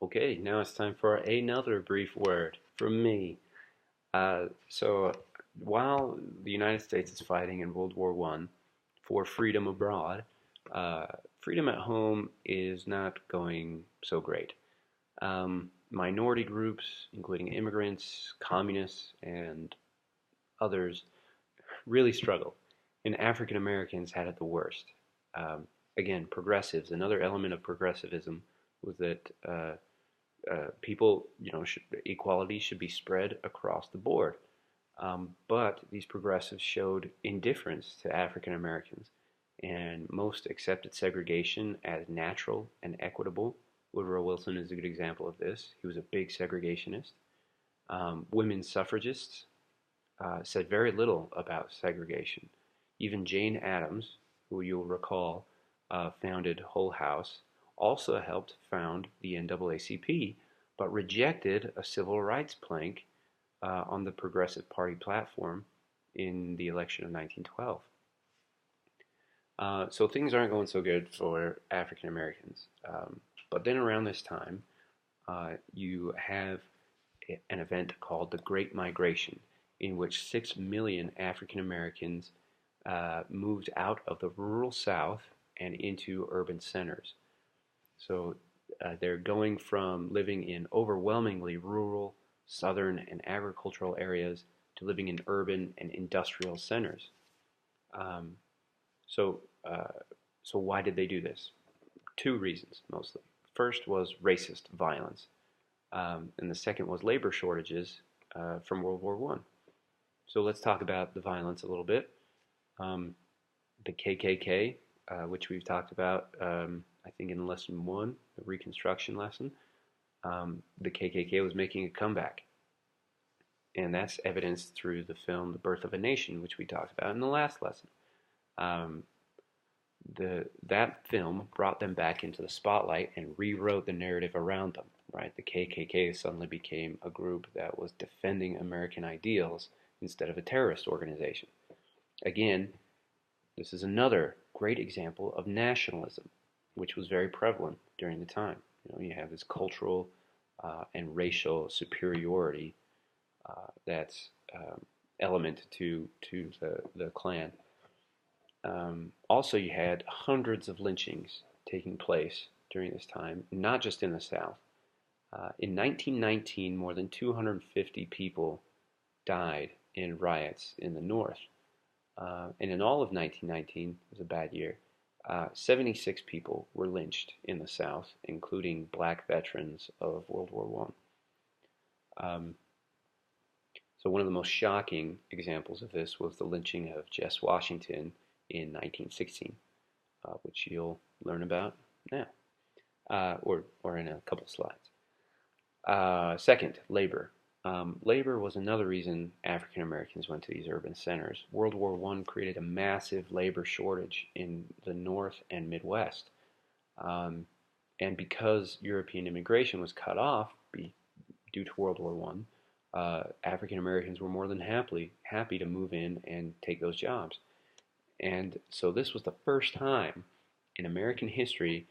Okay, now it's time for another brief word from me. So, while the United States is fighting in World War I for freedom abroad, uh, freedom at home is not going so great. Minority groups, including immigrants, communists, and others, really struggle, and African Americans had it the worst. Um, Again, progressives, another element of progressivism was that people, equality should be spread across the board. But these progressives showed indifference to African Americans and most accepted segregation as natural and equitable. Woodrow Wilson is a good example of this. He was a big segregationist. Women suffragists said very little about segregation. Even Jane Addams, who you'll recall founded Hull House, also helped found the NAACP, but rejected a civil rights plank on the Progressive Party platform in the election of 1912. So things aren't going so good for African Americans. But then around this time, you have an event called the Great Migration, in which 6 million African Americans moved out of the rural South and into urban centers. So they're going from living in overwhelmingly rural, southern, and agricultural areas to living in urban and industrial centers. Um, so, uh, so why did they do this? Two reasons mostly. First was racist violence, and the second was labor shortages from World War One. So let's talk about the violence a little bit. Um, the KKK, which we've talked about, I think in lesson one, the Reconstruction lesson, the KKK was making a comeback. And that's evidenced through the film The Birth of a Nation, which we talked about in the last lesson. Um, that film brought them back into the spotlight and rewrote the narrative around them. Right, the KKK suddenly became a group that was defending American ideals instead of a terrorist organization. Again, this is another great example of nationalism, which was very prevalent during the time. You have this cultural and racial superiority that's element to the Klan. Also, you had hundreds of lynchings taking place during this time, not just in the South. In 1919, more than 250 people died in riots in the North. And in all of 1919, it was a bad year, 76 people were lynched in the South, including black veterans of World War One. So one of the most shocking examples of this was the lynching of Jess Washington in 1916, which you'll learn about now, or in a couple slides. Second, labor. Labor was another reason African Americans went to these urban centers. World War I created a massive labor shortage in the North and Midwest. Um, and because European immigration was cut off due to World War One, African Americans were more than happy to move in and take those jobs. And so this was the first time in American history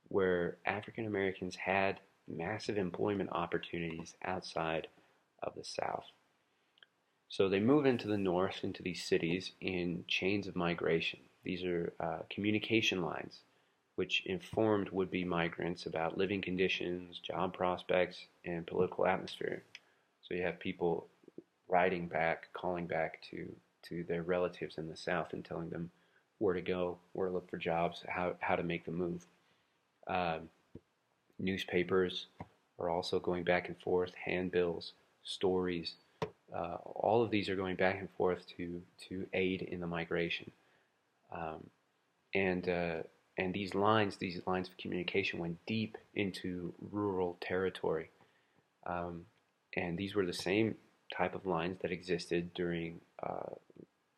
where African Americans had massive employment opportunities outside of the South. So they move into the North, into these cities in chains of migration. These are communication lines which informed would-be migrants about living conditions, job prospects, and political atmosphere. So you have people writing back, calling back to their relatives in the South and telling them where to go, where to look for jobs, how to make the move. Uh, Newspapers are also going back and forth, handbills, stories. All of these are going back and forth to aid in the migration. Um, and and these lines of communication went deep into rural territory. Um, and these were the same type of lines that existed during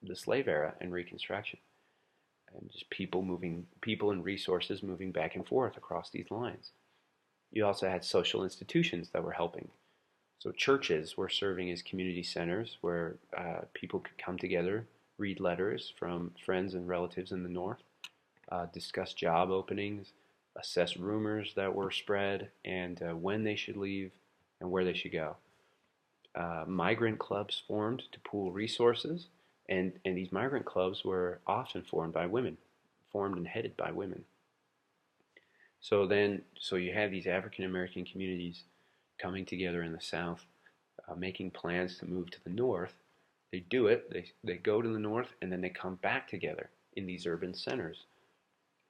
the slave era and Reconstruction. And just people and resources moving back and forth across these lines. You also had social institutions that were helping. So churches were serving as community centers where people could come together, read letters from friends and relatives in the North, discuss job openings, assess rumors that were spread, and when they should leave and where they should go. Migrant clubs formed to pool resources, and these migrant clubs were often formed by women, formed and headed by women. So you have these African American communities coming together in the South, making plans to move to the North. They do it, they go to the North, and then they come back together in these urban centers.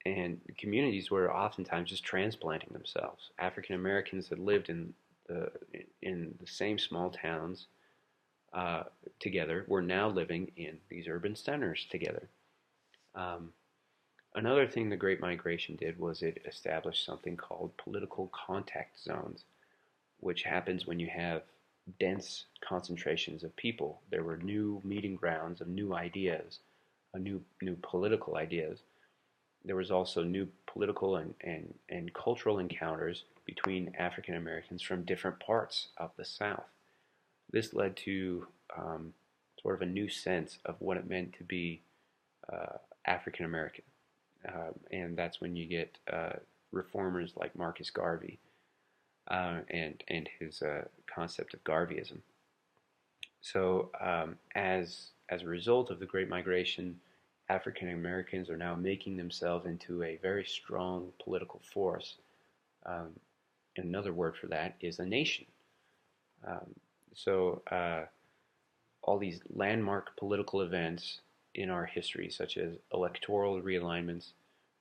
And communities were oftentimes just transplanting themselves. African Americans that lived the in the same small towns uh, together were now living in these urban centers together. Um, Another thing the Great Migration did was it established something called political contact zones, which happens when you have dense concentrations of people. There were new meeting grounds of new ideas, new political ideas. There was also new political and cultural encounters between African Americans from different parts of the South. This led to sort of a new sense of what it meant to be African American. And that's when you get reformers like Marcus Garvey and his concept of Garveyism. So as a result of the Great Migration, African Americans are now making themselves into a very strong political force. Um, and another word for that is a nation. Um, so all these landmark political events in our history, such as electoral realignments,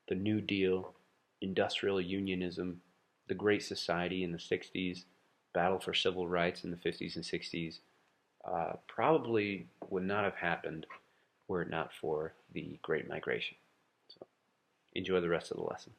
the New Deal, industrial unionism, the Great Society in the 60s, battle for civil rights in the 50s and 60s, probably would not have happened were it not for the Great Migration. So enjoy the rest of the lesson.